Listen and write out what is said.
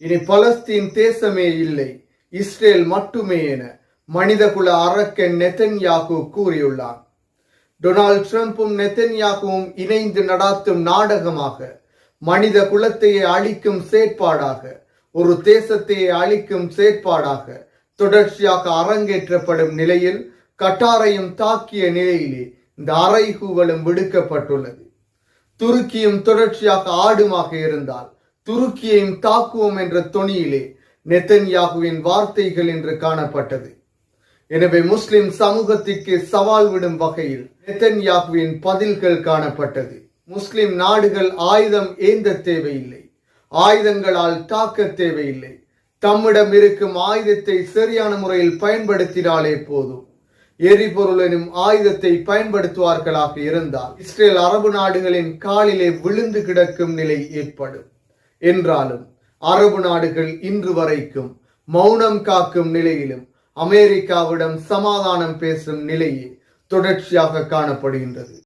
இனி பலஸ்தீன் தேசமே இல்லை, இஸ்ரேல் மட்டுமே என மனிதகுல அரக்கன் நெதன்யாகு கூறியுள்ளார். டொனால்ட் ட்ரம்பும் நெதன்யாகுவும் இணைந்து நடாத்தும் நாடகமாக, மனித குலத்தையே அழிக்கும் செயற்பாடாக, ஒரு தேசத்தையே அழிக்கும் செயற்பாடாக தொடர்ச்சியாக அரங்கேற்றப்படும் நிலையில் கட்டாரையும் தாக்கிய நிலையிலே இந்த அறைகூவலும் விடுக்கப்பட்டுள்ளது. துருக்கியும் தொடர்ச்சியாக ஆடுமாக இருந்தால் துருக்கியையும் தாக்குவோம் என்ற தொனியிலே நெதன்யாகுவின் வார்த்தைகள் என்று காணப்பட்டது. எனவே முஸ்லிம் சமூகத்திற்கு சவால் விடும் வகையில் நெதன்யாகுவின் பதில்கள் காணப்பட்டது. முஸ்லிம் நாடுகள் ஆயுதம் ஏந்த தேவையில்லை, ஆயுதங்களால் தாக்க தேவையில்லை, தம்மிடம் இருக்கும் ஆயுதத்தை சரியான முறையில் பயன்படுத்தினாலே போதும். எரிபொருள் எனும் ஆயுதத்தை பயன்படுத்துவார்களாக இருந்தால் இஸ்ரேல் அரபு நாடுகளின் காலிலே விழுந்து கிடக்கும் நிலை ஏற்படும். என்றாலும் அரபு நாடுகள் இன்று வரைக்கும் மௌனம் காக்கும் நிலையிலும் அமெரிக்காவிடம் சமாதானம் பேசும் நிலையே தொடர்ச்சியாக காணப்படுகின்றது.